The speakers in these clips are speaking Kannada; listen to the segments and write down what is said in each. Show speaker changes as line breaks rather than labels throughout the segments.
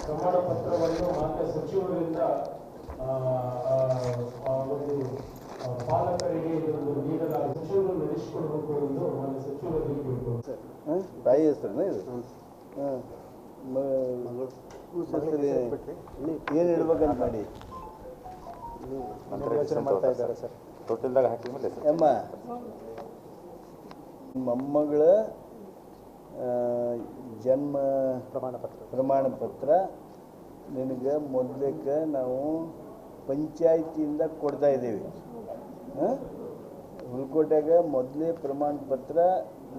ಪ್ರಮಾಣ ಪತ್ರವನ್ನು ಮಾನ್ಯ ಸಚಿವರಿಂದ ಒಂದು ಪಾಲಕರಿಗೆ ನೀಡಲಾದ ಸಚಿವರು ನಡೆಸಿಕೊಡಬೇಕು ಎಂದು ಮಾನ್ಯ ಸಚಿವರಿಗೆ ಕೇಳ್ಕೊಂಡು
ತಾಯಿ ಹೆಸರನ್ನ ಇದು ಏನು ಇಡ್ಬೇಕಂತ ಮಾಡಿ
ಯೋಚನೆ ಮಾಡ್ತಾ ಇದ್ದಾರೆ ಸರ್. ತೊಟ್ಟಿಲ್ದಾಗ ಹಾಕಿದ್ಮೇಲೆ
ಅಮ್ಮ ಮೊಮ್ಮಗಳ ಜನ್ಮ ಪ್ರಮಾಣ ಪತ್ರ ನಿನಗೆ ಮೊದಲಕ್ಕೆ ನಾವು ಪಂಚಾಯತಿಯಿಂದ ಕೊಡ್ತಾ ಇದ್ದೀವಿ. ಹುಲ್ಕೋಟೆಗ ಮೊದಲೇ ಪ್ರಮಾಣ ಪತ್ರ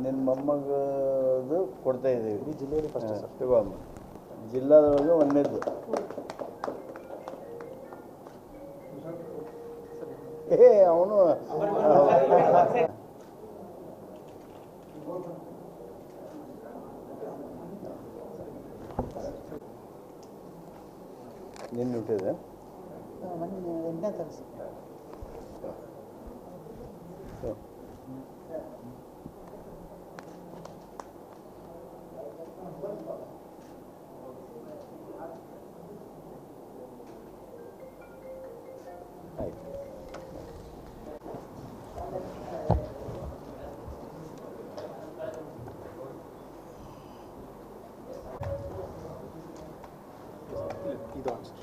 ನಿನ್ನ ಮೊಮ್ಮಗದು ಕೊಡ್ತಾ ಇದ್ದೀವಿ.
ಈ ಜಿಲ್ಲೆಯಲ್ಲಿ ಫಸ್ಟ್ ಸರ್.
ತಗೊಮ್ಮ ಜಿಲ್ಲಾದೊಳಗೆ ಒಂದೇದು ಅವನು ನಿನ್ನ ಹುಟ್ಟಿದೆ ಆಯ್ತು.
ಇದು ಅಷ್ಟೇ.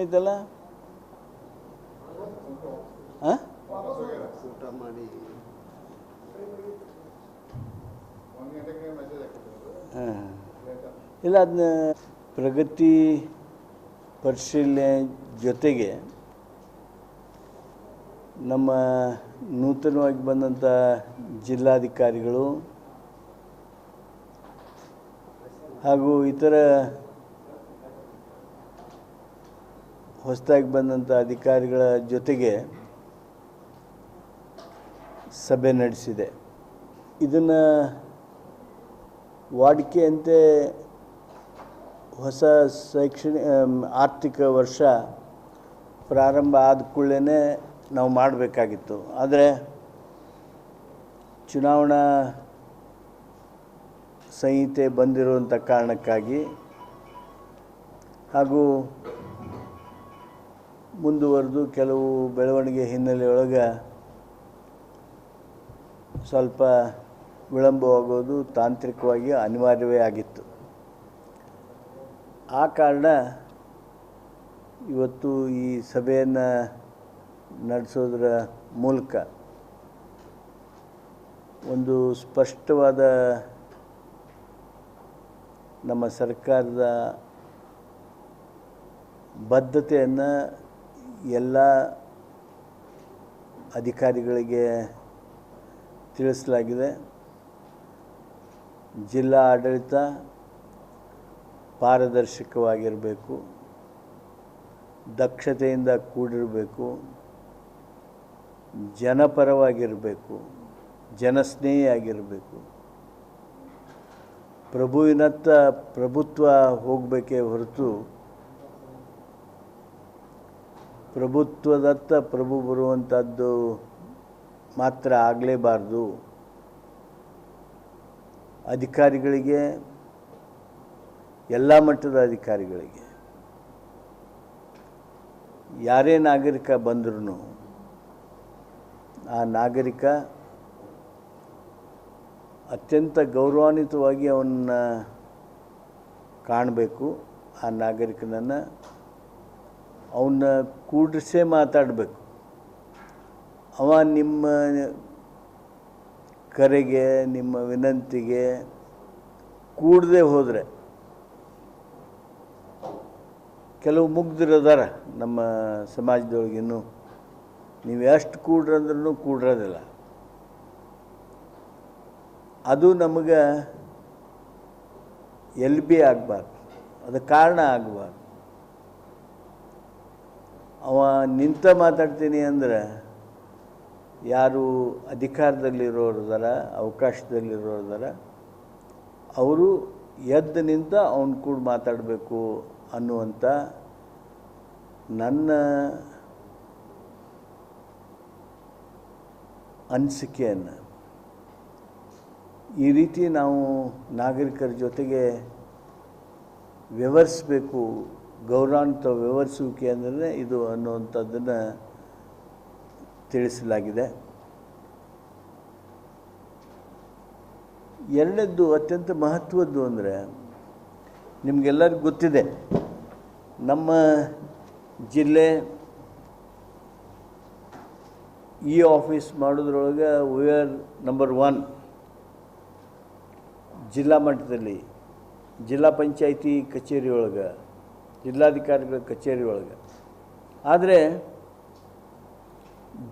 ಇದಲ್ಲ
ಊಟ ಮಾಡಿ
ಇಲ್ಲ ಅದನ್ನ ಪ್ರಗತಿ ಪರಿಶೀಲನೆ ಜೊತೆಗೆ ನಮ್ಮ ನೂತನವಾಗಿ ಬಂದಂಥ ಜಿಲ್ಲಾಧಿಕಾರಿಗಳು ಹಾಗೂ ಇತರ ಹೊಸದಾಗಿ ಬಂದಂಥ ಅಧಿಕಾರಿಗಳ ಜೊತೆಗೆ ಸಭೆ ನಡೆಸಿದೆ. ಇದನ್ನು ವಾಡಿಕೆಯಂತೆ ಹೊಸ ಆರ್ಥಿಕ ವರ್ಷ ಪ್ರಾರಂಭ ಆದ ಕೂಡಲೇ ನಾವು ಮಾಡಬೇಕಾಗಿತ್ತು. ಆದರೆ ಚುನಾವಣಾ ಸಂಹಿತೆ ಬಂದಿರುವಂಥ ಕಾರಣಕ್ಕಾಗಿ ಹಾಗೂ ಮುಂದುವರೆದು ಕೆಲವು ಬೆಳವಣಿಗೆ ಹಿನ್ನೆಲೆಯೊಳಗೆ ಸ್ವಲ್ಪ ವಿಳಂಬವಾಗೋದು ತಾಂತ್ರಿಕವಾಗಿ ಅನಿವಾರ್ಯವೇ ಆಗಿತ್ತು. ಆ ಕಾರಣ ಇವತ್ತು ಈ ಸಭೆಯನ್ನು ನಡೆಸೋದರ ಮೂಲಕ ಒಂದು ಸ್ಪಷ್ಟವಾದ ನಮ್ಮ ಸರ್ಕಾರದ ಬದ್ಧತೆಯನ್ನು ಎಲ್ಲ ಅಧಿಕಾರಿಗಳಿಗೆ ತಿಳಿಸಲಾಗಿದೆ. ಜಿಲ್ಲಾ ಆಡಳಿತ ಪಾರದರ್ಶಕವಾಗಿರಬೇಕು, ದಕ್ಷತೆಯಿಂದ ಕೂಡಿರಬೇಕು, ಜನಪರವಾಗಿರಬೇಕು, ಜನಸ್ನೇಹಿಯಾಗಿರಬೇಕು. ಪ್ರಭುವಿನತ್ತ ಪ್ರಭುತ್ವ ಹೋಗಬೇಕೇ ಹೊರತು ಪ್ರಭುತ್ವದತ್ತ ಪ್ರಭು ಬರುವಂಥದ್ದು ಮಾತ್ರ ಆಗಲೇಬಾರ್ದು. ಅಧಿಕಾರಿಗಳಿಗೆ, ಎಲ್ಲ ಮಟ್ಟದ ಅಧಿಕಾರಿಗಳಿಗೆ, ಯಾರೇ ನಾಗರಿಕ ಬಂದರೂ ಆ ನಾಗರಿಕ ಅತ್ಯಂತ ಗೌರವಾನ್ವಿತವಾಗಿ ಅವನ್ನ ಕಾಣಬೇಕು. ಆ ನಾಗರಿಕನನ್ನು ಅವನ್ನ ಕೂಡಿಸೇ ಮಾತಾಡಬೇಕು. ಅವ ನಿಮ್ಮ ಕರೆಗೆ, ನಿಮ್ಮ ವಿನಂತಿಗೆ ಕೂಡದೆ ಹೋದರೆ, ಕೆಲವು ಮುಗ್ಧರದಾರ ನಮ್ಮ ಸಮಾಜದೊಳಗಿನ್ನೂ, ನೀವು ಎಷ್ಟು ಕೂಡ್ರಂದ್ರೂ ಕೂಡಿರೋದಿಲ್ಲ. ಅದು ನಮಗೆ ಎಲ್ ಬಿ ಆಗಬಾರ್ದು, ಅದು ಕಾರಣ ಆಗಬಾರ್ದು. ಅವ ನಿಂತ ಮಾತಾಡ್ತೀನಿ ಅಂದ್ರೆ ಯಾರು ಅಧಿಕಾರದಲ್ಲಿರೋರ್ದಾರ, ಅವಕಾಶದಲ್ಲಿರೋರ್ದಾರ, ಅವರು ಎದ್ದು ನಿಂತ ಅವನು ಕೂಡ ಮಾತಾಡಬೇಕು ಅನ್ನುವಂಥ ನನ್ನ ಅನಿಸಿಕೆಯನ್ನು ಈ ರೀತಿ ನಾವು ನಾಗರಿಕರ ಜೊತೆಗೆ ವ್ಯವಹರಿಸಬೇಕು, ಗೌರವಾನ್ವಿತ ವ್ಯವಹರಿಸುವಿಕೆ ಅಂದರೆ ಇದು ಅನ್ನುವಂಥದ್ದನ್ನು ತಿಳಿಸಲಾಗಿದೆ. ಎರಡನೇದ್ದು ಅತ್ಯಂತ ಮಹತ್ವದ್ದು ಅಂದರೆ ನಿಮಗೆಲ್ಲರಿಗೂ ಗೊತ್ತಿದೆ, ನಮ್ಮ ಜಿಲ್ಲೆ ಈ ಆಫೀಸ್ ಮಾಡೋದ್ರೊಳಗೆ ವಿ ಆರ್ ನಂಬರ್ 1 ಜಿಲ್ಲಾ ಮಟ್ಟದಲ್ಲಿ, ಜಿಲ್ಲಾ ಪಂಚಾಯಿತಿ ಕಚೇರಿ ಒಳಗೆ, ಜಿಲ್ಲಾಧಿಕಾರಿಗಳ ಕಚೇರಿ ಒಳಗೆ. ಆದರೆ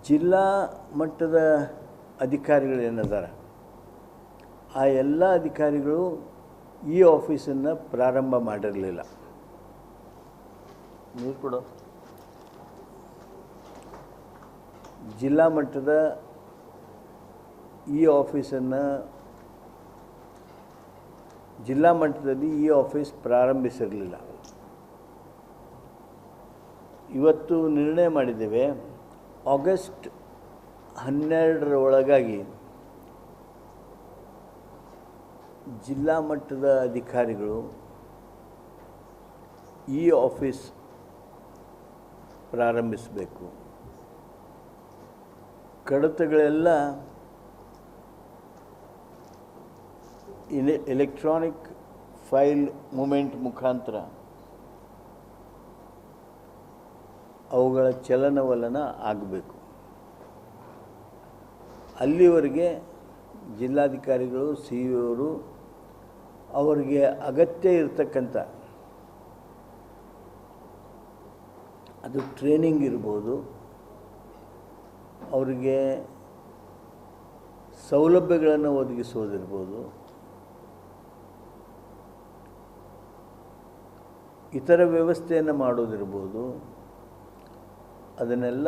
ಜಿಲ್ಲಾ ಮಟ್ಟದ ಅಧಿಕಾರಿಗಳೇನಿದಾರ ಆ ಎಲ್ಲ ಅಧಿಕಾರಿಗಳು ಈ ಆಫೀಸನ್ನು ಪ್ರಾರಂಭ ಮಾಡಿರಲಿಲ್ಲ. ನೀರು ಕೊಡು. ಜಿಲ್ಲಾ ಮಟ್ಟದ ಈ ಆಫೀಸನ್ನು ಜಿಲ್ಲಾ ಮಟ್ಟದಲ್ಲಿ ಈ ಆಫೀಸ್ ಪ್ರಾರಂಭಿಸಿರಲಿಲ್ಲ. ಇವತ್ತು ನಿರ್ಣಯ ಮಾಡಿದ್ದೇವೆ, ಆಗಸ್ಟ್ 12ರ ಒಳಗಾಗಿ ಜಿಲ್ಲಾ ಮಟ್ಟದ ಅಧಿಕಾರಿಗಳು ಈ ಆಫೀಸ್ ಪ್ರಾರಂಭಿಸಬೇಕು. ಕಡತಗಳೆಲ್ಲ ಎಲೆಕ್ಟ್ರಾನಿಕ್ ಫೈಲ್ ಮೂಮೆಂಟ್ ಮುಖಾಂತರ ಅವುಗಳ ಚಲನವಲನ ಆಗಬೇಕು. ಅಲ್ಲಿವರೆಗೆ ಜಿಲ್ಲಾಧಿಕಾರಿಗಳು, ಸಿ ಇ ಅವರು ಅವರಿಗೆ ಅಗತ್ಯ ಇರತಕ್ಕಂಥ ಅದು ಟ್ರೈನಿಂಗ್ ಇರ್ಬೋದು, ಅವರಿಗೆ ಸೌಲಭ್ಯಗಳನ್ನು ಒದಗಿಸೋದಿರ್ಬೋದು, ಇತರ ವ್ಯವಸ್ಥೆಯನ್ನು ಮಾಡೋದಿರ್ಬೋದು, ಅದನ್ನೆಲ್ಲ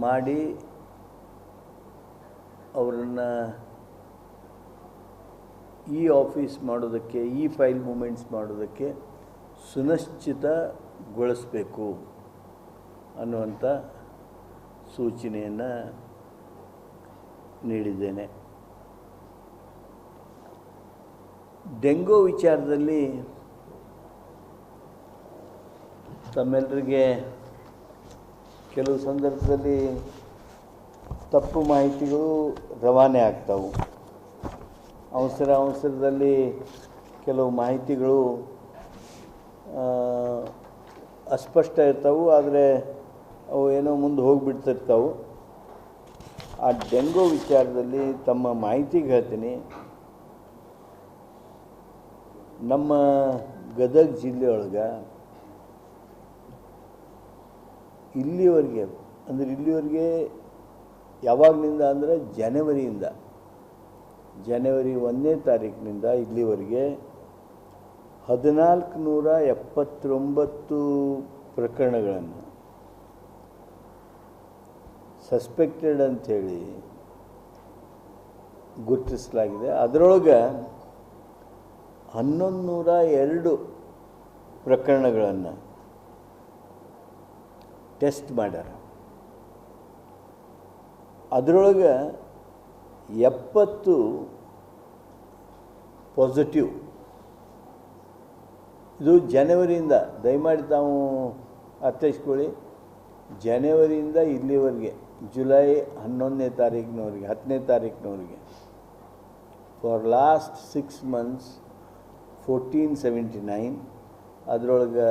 ಮಾಡಿ ಅವರನ್ನು ಈ ಆಫೀಸ್ ಮಾಡೋದಕ್ಕೆ, ಈ ಫೈಲ್ ಮೂಮೆಂಟ್ಸ್ ಮಾಡೋದಕ್ಕೆ ಸುನಿಶ್ಚಿತಗೊಳಿಸಬೇಕು ಅನ್ನುವಂಥ ಸೂಚನೆಯನ್ನು ನೀಡಿದ್ದೇನೆ. ಡೆಂಗು ವಿಚಾರದಲ್ಲಿ ತಮ್ಮೆಲ್ಲರಿಗೆ ಕೆಲವು ಸಂದರ್ಭದಲ್ಲಿ ತಪ್ಪು ಮಾಹಿತಿಗಳು ರವಾನೆ ಆಗ್ತಾವೆ. ಅವಸರದಲ್ಲಿ ಕೆಲವು ಮಾಹಿತಿಗಳು ಅಸ್ಪಷ್ಟ ಇರ್ತಾವೆ, ಆದರೆ ಅವು ಏನೋ ಮುಂದೆ ಹೋಗಿಬಿಡ್ತಿರ್ತಾವೆ. ಆ ಡೆಂಗು ವಿಚಾರದಲ್ಲಿ ತಮ್ಮ ಮಾಹಿತಿಗೆ ಹೇಳ್ತೀನಿ, ನಮ್ಮ ಗದಗ ಜಿಲ್ಲೆಯೊಳಗೆ ಇಲ್ಲಿವರೆಗೆ ಯಾವಾಗಲಿಂದ ಅಂದರೆ ಜನವರಿ 1ನೇ ತಾರೀಕಿನಿಂದ ಇಲ್ಲಿವರೆಗೆ 1479 ಪ್ರಕರಣಗಳನ್ನು ಸಸ್ಪೆಕ್ಟೆಡ್ ಅಂಥೇಳಿ ಗುರುತಿಸಲಾಗಿದೆ. ಅದರೊಳಗೆ 1102 ಪ್ರಕರಣಗಳನ್ನು ಟೆಸ್ಟ್ ಮಾಡ್ಯಾರ. ಅದರೊಳಗೆ 70 ಪಾಸಿಟಿವ್. ಇದು ಜನವರಿಯಿಂದ, ದಯಮಾಡಿ ತಾವು ಅರ್ಥೈಸ್ಕೊಳ್ಳಿ, ಜನವರಿಯಿಂದ ಇಲ್ಲಿವರೆಗೆ ಜುಲೈ 11ನೇ ತಾರೀಕಿನವರೆಗೆ 10ನೇ ತಾರೀಕಿನವರೆಗೆ ಫಾರ್ ಲಾಸ್ಟ್ 6 months 1479. ಅದರೊಳಗೆ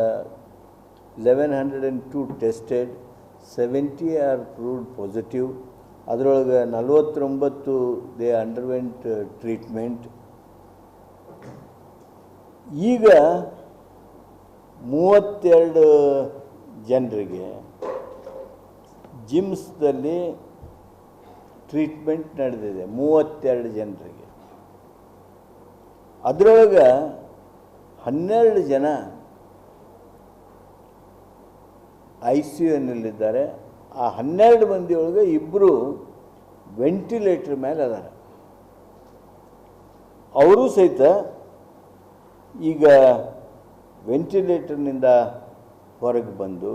1102 ಟೆಸ್ಟೆಡ್, 70 ಆರ್ ಪ್ರೂವ್ಡ್ ಪಾಸಿಟಿವ್. ಅದರೊಳಗೆ 49 ದೇ ಅಂಡರ್ವೆಂಟ್ ಟ್ರೀಟ್ಮೆಂಟ್. ಈಗ 32 ಜನರಿಗೆ ಜಿಮ್ಸ್ದಲ್ಲಿ ಟ್ರೀಟ್ಮೆಂಟ್ ನಡೆದಿದೆ, 32 ಜನರಿಗೆ. ಅದರೊಳಗೆ 12 ಜನ ICUನಲ್ಲಿದ್ದಾರೆ. ಆ 12 ಮಂದಿಯೊಳಗೆ 2 ವೆಂಟಿಲೇಟರ್ ಮೇಲೆ ಅದಾರ. ಅವರು ಸಹಿತ ಈಗ ವೆಂಟಿಲೇಟರ್ನಿಂದ ಹೊರಗೆ ಬಂದು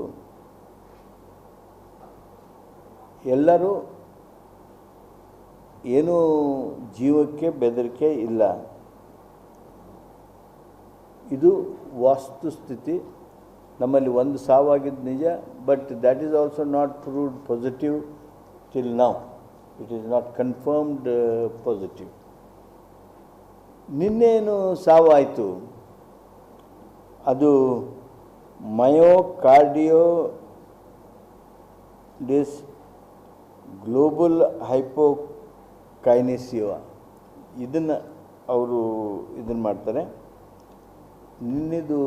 ಎಲ್ಲರೂ ಏನೂ ಜೀವಕ್ಕೆ ಬೆದರಿಕೆ ಇಲ್ಲ. ಇದು ವಾಸ್ತುಸ್ಥಿತಿ. ನಮ್ಮಲ್ಲಿ ಒಂದು ಸಾವಾಗಿದ್ದು ನಿಜ, but that is also not proved positive till now. It is not confirmed positive. ನಿನ್ನೇನು ಸಾವಾಯಿತು ಅದು ಮಯೋಕಾರ್ಡಿಯೋಡಿಸ್ ಗ್ಲೋಬಲ್ ಹೈಪೋಕೈನೆಸಿಯಾ ಇದನ್ನು ಅವರು ಇದನ್ನು ಮಾಡ್ತಾರೆ. ನಿನ್ನೆದು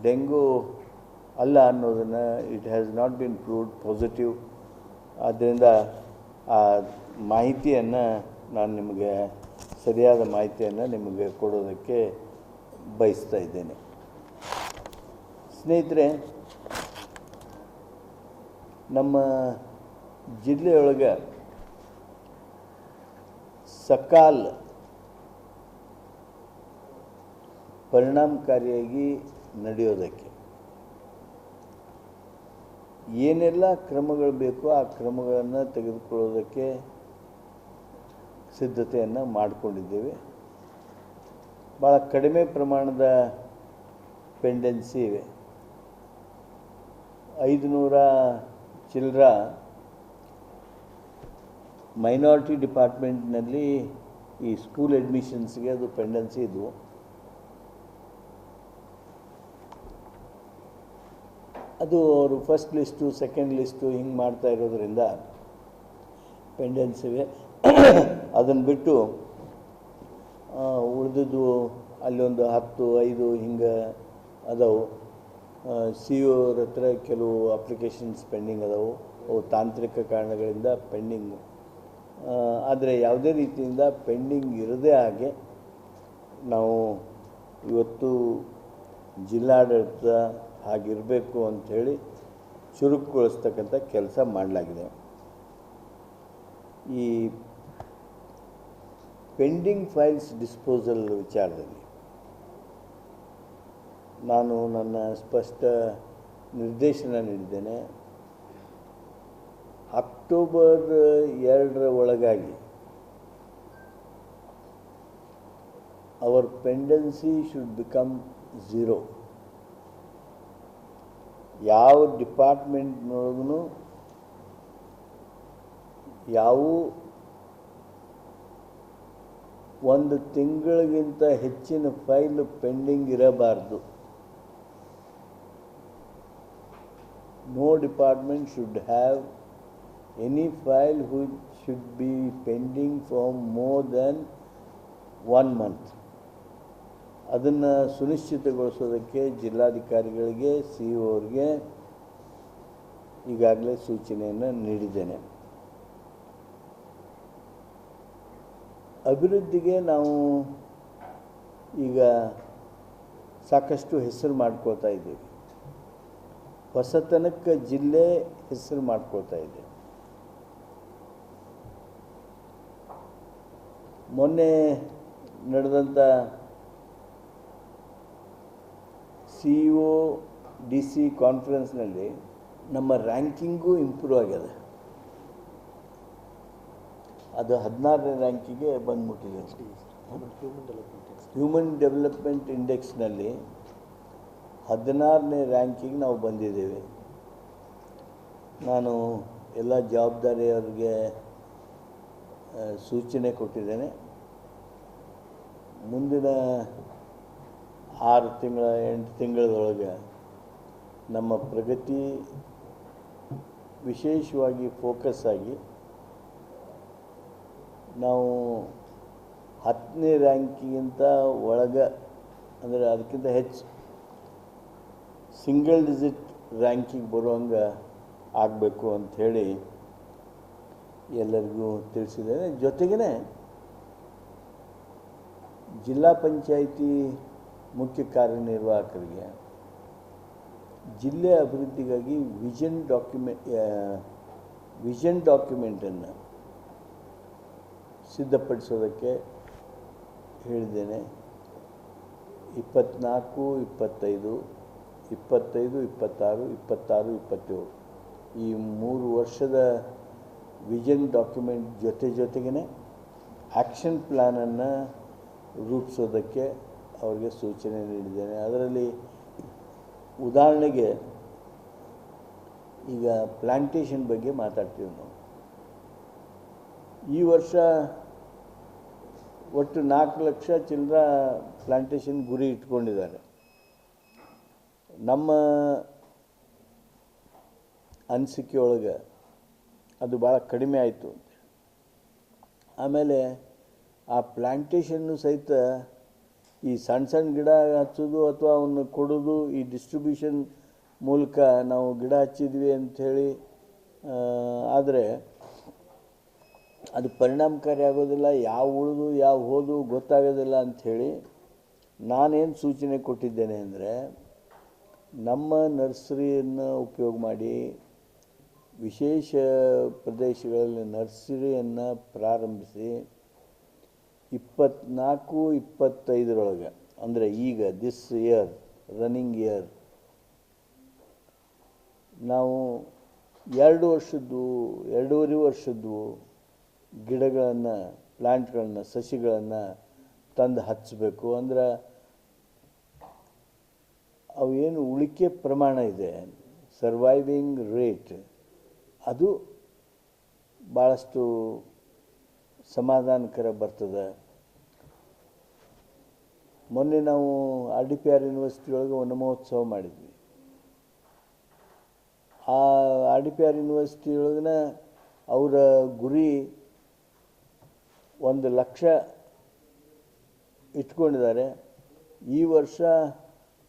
ಡೆಂಗು ಅಲ್ಲ ಅನ್ನೋದನ್ನು it has not been proved positive. ಆದ್ದರಿಂದ ಆ ಮಾಹಿತಿಯನ್ನು ನಾನು ನಿಮಗೆ ಸರಿಯಾದ ಮಾಹಿತಿಯನ್ನು ನಿಮಗೆ ಕೊಡೋದಕ್ಕೆ ಬಯಸ್ತಾ ಇದ್ದೇನೆ. ಸ್ನೇಹಿತರೆ, ನಮ್ಮ ಜಿಲ್ಲೆಯೊಳಗೆ ಸಕಾಲ ಪರಿಣಾಮಕಾರಿಯಾಗಿ ನಡೆಯೋದಕ್ಕೆ ಏನೆಲ್ಲ ಕ್ರಮಗಳು ಬೇಕೋ ಆ ಕ್ರಮಗಳನ್ನು ತೆಗೆದುಕೊಳ್ಳೋದಕ್ಕೆ ಸಿದ್ಧತೆಯನ್ನು ಮಾಡಿಕೊಂಡಿದ್ದೇವೆ. ಭಾಳ ಕಡಿಮೆ ಪ್ರಮಾಣದ ಪೆಂಡೆನ್ಸಿ ಇವೆ. 500 ಚಿಲ್ಲರ ಮೈನಾರಿಟಿ ಡಿಪಾರ್ಟ್ಮೆಂಟ್ನಲ್ಲಿ ಈ ಸ್ಕೂಲ್ ಅಡ್ಮಿಷನ್ಸ್ಗೆ ಅದು ಪೆಂಡೆನ್ಸಿ ಇದ್ವು. ಅದು ಅವರು ಫಸ್ಟ್ ಲಿಸ್ಟು ಸೆಕೆಂಡ್ ಲಿಸ್ಟು ಹಿಂಗೆ ಮಾಡ್ತಾ ಇರೋದ್ರಿಂದ ಪೆಂಡೆನ್ಸಿ ಇವೆ. ಅದನ್ನು ಬಿಟ್ಟು ಉಳಿದಿದ್ದು ಅಲ್ಲೊಂದು 10, 5 ಹಿಂಗೆ ಅದಾವು. ಸಿ ಒ ಅವ್ರ ಹತ್ರ ಕೆಲವು ಅಪ್ಲಿಕೇಶನ್ಸ್ ಪೆಂಡಿಂಗ್ ಅದಾವು. ಅವು ತಾಂತ್ರಿಕ ಕಾರಣಗಳಿಂದ ಪೆಂಡಿಂಗ್. ಆದರೆ ಯಾವುದೇ ರೀತಿಯಿಂದ ಪೆಂಡಿಂಗ್ ಇರದೇ ಹಾಗೆ ನಾವು ಇವತ್ತು ಜಿಲ್ಲಾಡಳಿತ ಹಾಗಿರಬೇಕು ಅಂಥೇಳಿ ಚುರುಕುಗೊಳಿಸ್ತಕ್ಕಂಥ ಕೆಲಸ ಮಾಡಲಾಗಿದೆ. ಈ ಪೆಂಡಿಂಗ್ ಫೈಲ್ಸ್ ಡಿಸ್ಪೋಸಲ್ ವಿಚಾರದಲ್ಲಿ ನಾನು ನನ್ನ ಸ್ಪಷ್ಟ ನಿರ್ದೇಶನ ನೀಡಿದ್ದೇನೆ. ಅಕ್ಟೋಬರ್ 2 ಒಳಗಾಗಿ ಅವರ್ ಪೆಂಡೆನ್ಸಿ ಶುಡ್ ಬಿಕಮ್ 0. ಯಾವ ಡಿಪಾರ್ಟ್ಮೆಂಟ್ನೊಳಗೂ ಯಾವ ಒಂದು ತಿಂಗಳಿಗಿಂತ ಹೆಚ್ಚಿನ ಫೈಲ್ ಪೆಂಡಿಂಗ್ ಇರಬಾರ್ದು. No department should have any file which should be pending for more than 1 month. ಅದನ್ನು ಸುನಿಶ್ಚಿತಗೊಳಿಸೋದಕ್ಕೆ ಜಿಲ್ಲಾಧಿಕಾರಿಗಳಿಗೆ ಸಿ ಒ ಅವ್ರಿಗೆ ಈಗಾಗಲೇ ಸೂಚನೆಯನ್ನು ನೀಡಿದ್ದೇನೆ. ಅಭಿವೃದ್ಧಿಗೆ ನಾವು ಈಗ ಸಾಕಷ್ಟು ಹೆಸರು ಮಾಡ್ಕೋತಾ ಇದ್ದೀವಿ. ಹೊಸತನಕ್ಕೆ ಜಿಲ್ಲೆ ಹೆಸರು ಮಾಡ್ಕೋತಾ ಇದೆ. ಮೊನ್ನೆ ನಡೆದಂಥ ಸಿ ಒ ಡಿ ಸಿ ಕಾನ್ಫರೆನ್ಸ್ನಲ್ಲಿ ನಮ್ಮ ರ್ಯಾಂಕಿಂಗು ಇಂಪ್ರೂವ್ ಆಗಿದೆ. ಅದು 16ನೇ ರ್ಯಾಂಕಿಗೆ ಬಂದ್ಬಿಟ್ಟಿದೆ. ಹ್ಯೂಮನ್ ಡೆವಲಪ್ಮೆಂಟ್ ಇಂಡೆಕ್ಸ್ನಲ್ಲಿ 16ನೇ ರ್ಯಾಂಕಿಗೆ ನಾವು ಬಂದಿದ್ದೇವೆ. ನಾನು ಎಲ್ಲ ಜವಾಬ್ದಾರಿಯವರಿಗೆ ಸೂಚನೆ ಕೊಟ್ಟಿದ್ದೇನೆ. ಮುಂದಿನ 6 ತಿಂಗಳ 8 ತಿಂಗಳೊಳಗೆ ನಮ್ಮ ಪ್ರಗತಿ ವಿಶೇಷವಾಗಿ ಫೋಕಸ್ ಆಗಿ ನಾವು 10ನೇ ರ್ಯಾಂಕಿಗಿಂತ ಒಳಗೆ ಅಂದರೆ ಅದಕ್ಕಿಂತ ಹೆಚ್ಚು ಸಿಂಗಲ್ ಡಿಜಿಟ್ ರ್ಯಾಂಕಿಗೆ ಬರುವಂಗೆ ಆಗಬೇಕು ಅಂಥೇಳಿ ಎಲ್ಲರಿಗೂ ತಿಳಿಸಿದ್ದೇನೆ. ಜೊತೆಗೇ ಜಿಲ್ಲಾ ಪಂಚಾಯಿತಿ ಮುಖ್ಯ ಕಾರ್ಯನಿರ್ವಾಹಕರಿಗೆ ಜಿಲ್ಲೆ ಅಭಿವೃದ್ಧಿಗಾಗಿ ವಿಷನ್ ಡಾಕ್ಯುಮೆಂಟನ್ನು ಸಿದ್ಧಪಡಿಸೋದಕ್ಕೆ ಹೇಳಿದ್ದೇನೆ. 24, 25, 25, 26, 26, 27 ಈ 3 ವರ್ಷದ ವಿಷನ್ ಡಾಕ್ಯುಮೆಂಟ್ ಜೊತೆಗೇ ಆ್ಯಕ್ಷನ್ ಪ್ಲ್ಯಾನನ್ನು ರೂಪಿಸೋದಕ್ಕೆ ಅವ್ರಿಗೆ ಸೂಚನೆ ನೀಡಿದ್ದೇನೆ. ಅದರಲ್ಲಿ ಉದಾಹರಣೆಗೆ ಈಗ ಪ್ಲ್ಯಾಂಟೇಷನ್ ಬಗ್ಗೆ ಮಾತಾಡ್ತೀವಿ ನಾವು. ಈ ವರ್ಷ ಒಟ್ಟು 4 ಲಕ್ಷ ಚಿಲ್ಲರ ಪ್ಲ್ಯಾಂಟೇಷನ್ ಗುರಿ ಇಟ್ಕೊಂಡಿದ್ದಾರೆ. ನಮ್ಮ ಅನಿಸಿಕೆ ಒಳಗೆ ಅದು ಭಾಳ ಕಡಿಮೆ ಆಯಿತು ಅಂತ. ಆಮೇಲೆ ಆ ಪ್ಲ್ಯಾಂಟೇಷನ್ನು ಸಹಿತ ಈ ಸಣ್ಣ ಸಣ್ಣ ಗಿಡ ಹಚ್ಚೋದು ಅಥವಾ ಅವನ್ನ ಕೊಡೋದು, ಈ ಡಿಸ್ಟ್ರಿಬ್ಯೂಷನ್ ಮೂಲಕ ನಾವು ಗಿಡ ಹಚ್ಚಿದ್ವಿ ಅಂಥೇಳಿ ಆದರೆ ಅದು ಪರಿಣಾಮಕಾರಿ ಆಗೋದಿಲ್ಲ, ಯಾವ ಉಳಿದು ಯಾವ ಹೋದು ಗೊತ್ತಾಗೋದಿಲ್ಲ ಅಂಥೇಳಿ ನಾನೇನು ಸೂಚನೆ ಕೊಟ್ಟಿದ್ದೇನೆ ಅಂದರೆ, ನಮ್ಮ ನರ್ಸರಿಯನ್ನು ಉಪಯೋಗ ಮಾಡಿ ವಿಶೇಷ ಪ್ರದೇಶಗಳಲ್ಲಿ ನರ್ಸರಿಯನ್ನು ಪ್ರಾರಂಭಿಸಿ 24-25 ಅಂದರೆ ಈಗ ದಿಸ್ ಇಯರ್ ರನ್ನಿಂಗ್ ಇಯರ್ ನಾವು 2 ವರ್ಷದ್ದು 2.5 ವರ್ಷದ್ದು ಗಿಡಗಳನ್ನು, ಪ್ಲ್ಯಾಂಟ್ಗಳನ್ನು, ಸಸಿಗಳನ್ನು ತಂದು ಹಚ್ಚಬೇಕು. ಅಂದ್ರೆ ಅವೇನು ಉಳಿಕೆ ಪ್ರಮಾಣ ಇದೆ, ಸರ್ವೈವಿಂಗ್ ರೇಟ್, ಅದು ಭಾಳಷ್ಟು ಸಮಾಧಾನಕರ ಬರ್ತದೆ. ಮೊನ್ನೆ ನಾವು RDPR ಯೂನಿವರ್ಸಿಟಿ ಒಳಗೆ ವನ ಮಹೋತ್ಸವ ಮಾಡಿದ್ವಿ. ಆ RDPR ಯೂನಿವರ್ಸಿಟಿ ಒಳಗಿನ ಅವರ ಗುರಿ 1 ಲಕ್ಷ ಇಟ್ಕೊಂಡಿದ್ದಾರೆ. ಈ ವರ್ಷ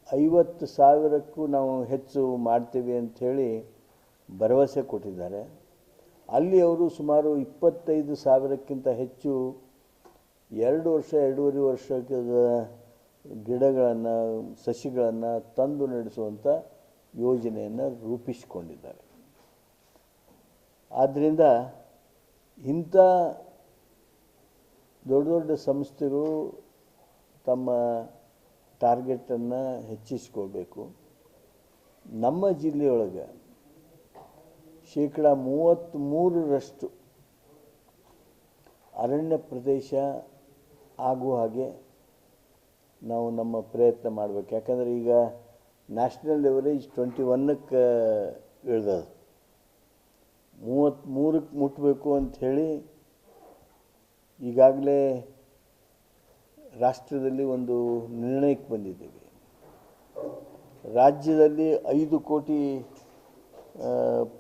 50,000ಕ್ಕೂ ನಾವು ಹೆಚ್ಚು ಮಾಡ್ತೀವಿ ಅಂಥೇಳಿ ಭರವಸೆ ಕೊಟ್ಟಿದ್ದಾರೆ. ಅಲ್ಲಿ ಅವರು ಸುಮಾರು 25,000ಕ್ಕಿಂತ ಹೆಚ್ಚು 2 ವರ್ಷ 2.5 ವರ್ಷದ ಗಿಡಗಳನ್ನು, ಸಸಿಗಳನ್ನು ತಂದು ನಡೆಸುವಂಥ ಯೋಜನೆಯನ್ನು ರೂಪಿಸಿಕೊಂಡಿದ್ದಾರೆ. ಆದ್ದರಿಂದ ಇಂಥ ದೊಡ್ಡ ದೊಡ್ಡ ಸಂಸ್ಥೆಗಳು ತಮ್ಮ ಟಾರ್ಗೆಟನ್ನು ಹೆಚ್ಚಿಸ್ಕೊಳ್ಬೇಕು. ನಮ್ಮ ಜಿಲ್ಲೆಯೊಳಗೆ 33% ಅರಣ್ಯ ಪ್ರದೇಶ ಆಗುವ ಹಾಗೆ ನಾವು ನಮ್ಮ ಪ್ರಯತ್ನ ಮಾಡಬೇಕು. ಯಾಕಂದರೆ ಈಗ ನ್ಯಾಷನಲ್ ಎವರೇಜ್ 21ಕ್ಕೆ ಇಳಿದದು, 33ಕ್ಕೆ ಮುಟ್ಟಬೇಕು ಅಂಥೇಳಿ ಈಗಾಗಲೇ ರಾಷ್ಟ್ರದಲ್ಲಿ ಒಂದು ನಿರ್ಣಯಕ್ಕೆ ಬಂದಿದ್ದೇವೆ. ರಾಜ್ಯದಲ್ಲಿ 5 ಕೋಟಿ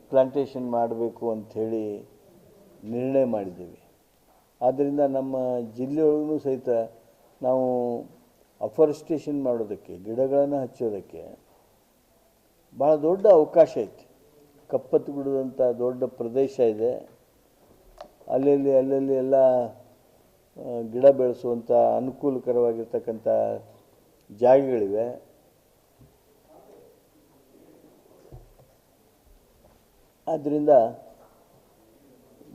ಪ್ಲಾಂಟೇಷನ್ ಮಾಡಬೇಕು ಅಂಥೇಳಿ ನಿರ್ಣಯ ಮಾಡಿದ್ದೇವೆ. ಆದ್ದರಿಂದ ನಮ್ಮ ಜಿಲ್ಲೆಯೊಳಗೂ ಸಹಿತ ನಾವು ಅಫಾರೆಸ್ಟೇಷನ್ ಮಾಡೋದಕ್ಕೆ, ಗಿಡಗಳನ್ನು ಹಚ್ಚೋದಕ್ಕೆ ಭಾಳ ದೊಡ್ಡ ಅವಕಾಶ ಐತಿ. ಕಪ್ಪತ್ತಗುಡ್ಡದಂಥ ದೊಡ್ಡ ಪ್ರದೇಶ ಇದೆ, ಅಲ್ಲಲ್ಲಿ ಎಲ್ಲ ಗಿಡ ಬೆಳೆಸುವಂಥ ಅನುಕೂಲಕರವಾಗಿರ್ತಕ್ಕಂಥ ಜಾಗಗಳಿವೆ. ಆದ್ದರಿಂದ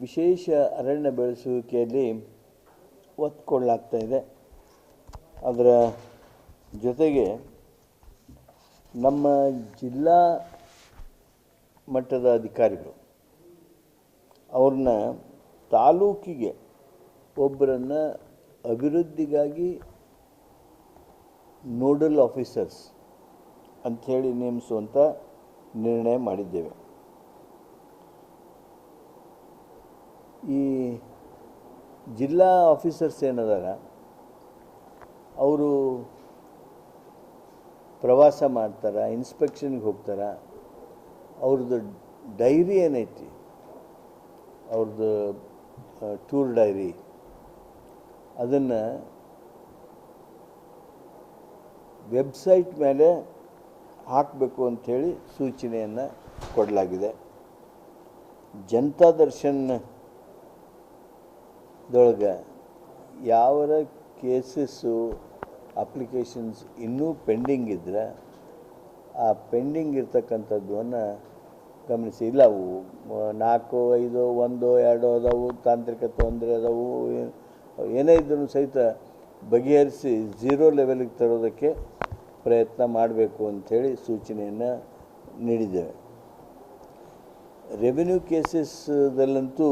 ವಿಶೇಷ ಅರಣ್ಯ ಬೆಳೆಸುವಿಕೆಯಲ್ಲಿ ಒತ್ತು ಕೊಡಲಾಗ್ತಾ ಇದೆ. ಅದರ ಜೊತೆಗೆ ನಮ್ಮ ಜಿಲ್ಲಾ ಮಟ್ಟದ ಅಧಿಕಾರಿಗಳು ಅವ್ರನ್ನ ತಾಲೂಕಿಗೆ ಒಬ್ಬರನ್ನು ಅಭಿವೃದ್ಧಿಗಾಗಿ ನೋಡಲ್ ಆಫೀಸರ್ಸ್ ಅಂಥೇಳಿ ನೇಮಿಸುವಂಥ ನಿರ್ಣಯ ಮಾಡಿದ್ದೇವೆ. ಈ ಜಿಲ್ಲಾ ಆಫೀಸರ್ಸ್ ಏನದಾರ ಅವರು ಪ್ರವಾಸ ಮಾಡ್ತಾರೆ, ಇನ್ಸ್ಪೆಕ್ಷನ್ಗೆ ಹೋಗ್ತಾರೆ. ಅವ್ರದ್ದು ಡೈರಿ ಏನೈತಿ, ಅವ್ರದ್ದು ಟೂರ್ ಡೈರಿ, ಅದನ್ನು ವೆಬ್ಸೈಟ್ ಮೇಲೆ ಹಾಕಬೇಕು ಅಂಥೇಳಿ ಸೂಚನೆಯನ್ನು ಕೊಡಲಾಗಿದೆ. ಜನತಾ ದರ್ಶನದೊಳಗೆ ಯಾವರ ಕೇಸಸ್ಸು, ಅಪ್ಲಿಕೇಶನ್ಸ್ ಇನ್ನೂ ಪೆಂಡಿಂಗ್ ಇದ್ದರೆ ಆ ಪೆಂಡಿಂಗ್ ಇರ್ತಕ್ಕಂಥದ್ದನ್ನು ಗಮನಿಸಿ. ಇಲ್ಲ ಅವು 4, 5, 1, 2 ಅದಾವು, ತಾಂತ್ರಿಕ ತೊಂದರೆ ಅದಾವು, ಏನೇ ಇದ್ರೂ ಸಹಿತ ಬಗೆಹರಿಸಿ 0 ಲೆವೆಲಿಗೆ ತರೋದಕ್ಕೆ ಪ್ರಯತ್ನ ಮಾಡಬೇಕು ಅಂಥೇಳಿ ಸೂಚನೆಯನ್ನು ನೀಡಿದ್ದೇವೆ. ರೆವಿನ್ಯೂ ಕೇಸಸ್ದಲ್ಲಂತೂ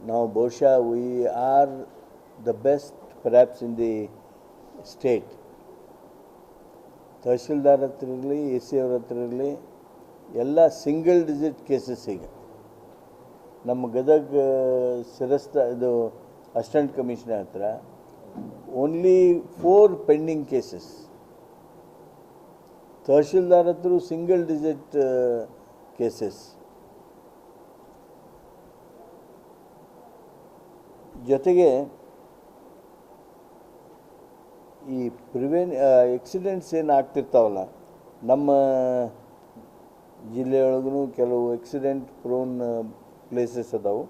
ನಾವು ಬಹುಶಃ we are the best perhaps in the state. Tahsildar ಹತ್ರ ಇರಲಿ, ಎ ಸಿ ಅವ್ರ ಹತ್ರ ಇರಲಿ, ಎಲ್ಲ ಸಿಂಗಲ್ ಡಿಜಿಟ್ ಕೇಸಸ್ ಈಗ. ನಮ್ಮ ಗದಗ ಇದು ಅಸಿಸ್ಟೆಂಟ್ ಕಮಿಷನರ್ ಹತ್ರ ಓನ್ಲಿ 4 ಪೆಂಡಿಂಗ್ ಕೇಸಸ್. ತಹಶೀಲ್ದಾರ್ ಹತ್ರ ಸಿಂಗಲ್ ಡಿಜಿಟ್ ಕೇಸಸ್. ಜೊತೆಗೆ ಈ ಎಕ್ಸಿಡೆಂಟ್ಸ್ ಏನು ಆಗ್ತಿರ್ತಾವಲ್ಲ, ನಮ್ಮ ಜಿಲ್ಲೆಯೊಳಗೂ ಕೆಲವು ಎಕ್ಸಿಡೆಂಟ್ ಪ್ರೋನ್ ಪ್ಲೇಸಸ್ ಅದಾವು.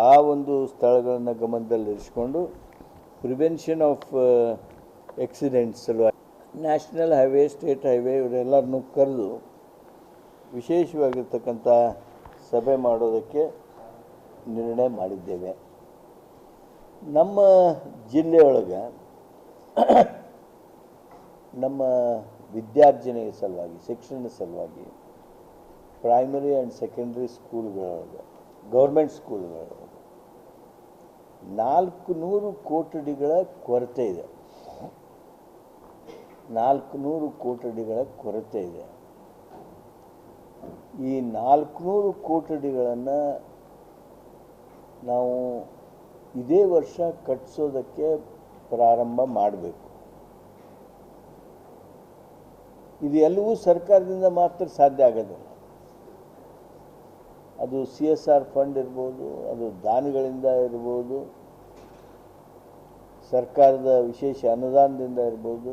ಆ ಒಂದು ಸ್ಥಳಗಳನ್ನು ಗಮನದಲ್ಲಿರಿಸ್ಕೊಂಡು ಪ್ರಿವೆನ್ಷನ್ ಆಫ್ ಎಕ್ಸಿಡೆಂಟ್ಸ್ ಸಲುವಾಗಿ ನ್ಯಾಷನಲ್ ಹೈವೇ, ಸ್ಟೇಟ್ ಹೈವೇ ಇವರೆಲ್ಲರನ್ನೂ ಕರೆದು ವಿಶೇಷವಾಗಿರ್ತಕ್ಕಂಥ ಸಭೆ ಮಾಡೋದಕ್ಕೆ ನಿರ್ಣಯ ಮಾಡಿದ್ದೇವೆ. ನಮ್ಮ ಜಿಲ್ಲೆಯೊಳಗೆ ನಮ್ಮ ವಿದ್ಯಾರ್ಜನೆಯ ಸಲುವಾಗಿ, ಶಿಕ್ಷಣದ ಸಲುವಾಗಿ ಪ್ರೈಮರಿ ಆ್ಯಂಡ್ ಸೆಕೆಂಡ್ರಿ ಸ್ಕೂಲ್ಗಳೊಳಗೆ, ಗೌರ್ಮೆಂಟ್ ಸ್ಕೂಲ್ಗಳೊಳಗೆ 400 ಕೋಟಿಗಳ ಕೊರತೆ ಇದೆ. 400 ಕೋಟಿಗಳ ಕೊರತೆ ಇದೆ. ಈ 400 ಕೋಟಿಗಳನ್ನು ನಾವು ಇದೇ ವರ್ಷ ಕಟ್ಟಿಸೋದಕ್ಕೆ ಪ್ರಾರಂಭ ಮಾಡಬೇಕು. ಇದು ಎಲ್ಲವೂ ಸರ್ಕಾರದಿಂದ ಮಾತ್ರ ಸಾಧ್ಯ ಆಗೋದಿಲ್ಲ. ಅದು CSR ಫಂಡ್ ಇರ್ಬೋದು, ಅದು ದಾನಿಗಳಿಂದ ಇರ್ಬೋದು, ಸರ್ಕಾರದ ವಿಶೇಷ ಅನುದಾನದಿಂದ ಇರ್ಬೋದು,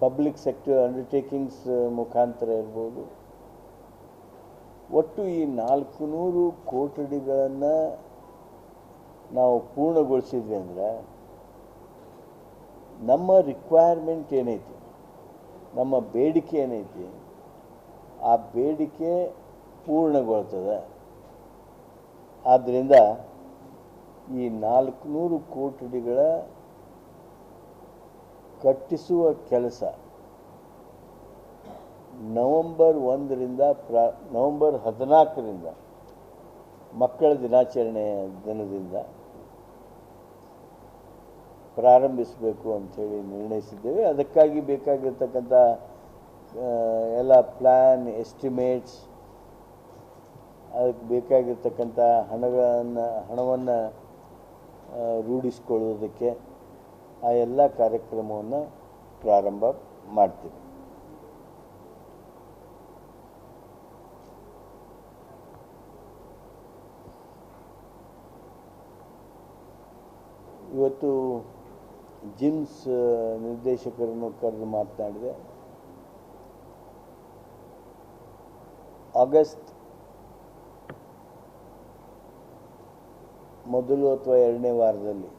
ಪಬ್ಲಿಕ್ ಸೆಕ್ಟರ್ ಅಂಡರ್ಟೇಕಿಂಗ್ಸ್ ಮುಖಾಂತರ ಇರ್ಬೋದು. ಒಟ್ಟು ಈ 400 ಕೋಟಿಗಳನ್ನು ನಾವು ಪೂರ್ಣಗೊಳಿಸಿದ್ವಿ ಅಂದರೆ ನಮ್ಮ ರಿಕ್ವೈರ್ಮೆಂಟ್ ಏನೈತಿ, ನಮ್ಮ ಬೇಡಿಕೆ ಏನೈತಿ, ಆ ಬೇಡಿಕೆ ಪೂರ್ಣಗೊಳ್ತದೆ. ಆದ್ದರಿಂದ ಈ 400 ಕೋಟಿಗಳ ಕಟ್ಟಿಸುವ ಕೆಲಸ ನವೆಂಬರ್ 1ರಿಂದ ನವೆಂಬರ್ 14ರಿಂದ ಮಕ್ಕಳ ದಿನಾಚರಣೆ ದಿನದಿಂದ ಪ್ರಾರಂಭಿಸಬೇಕು ಅಂಥೇಳಿ ನಿರ್ಣಯಿಸಿದ್ದೇವೆ. ಅದಕ್ಕಾಗಿ ಬೇಕಾಗಿರ್ತಕ್ಕಂಥ ಎಲ್ಲ ಪ್ಲ್ಯಾನ್, ಎಸ್ಟಿಮೇಟ್ಸ್, ಅದಕ್ಕೆ ಬೇಕಾಗಿರ್ತಕ್ಕಂಥ ಹಣವನ್ನು ರೂಢಿಸ್ಕೊಳ್ಳೋದಕ್ಕೆ ಆ ಎಲ್ಲ ಕಾರ್ಯಕ್ರಮವನ್ನು ಪ್ರಾರಂಭ ಮಾಡ್ತೀವಿ. ಇವತ್ತು ಜಿಮ್ಸ್ ನಿರ್ದೇಶಕರನ್ನು ಕರೆದು ಮಾತನಾಡಿದೆ. ಆಗಸ್ಟ್ ಮೊದಲು ಅಥವಾ 2ನೇ ವಾರದಲ್ಲಿ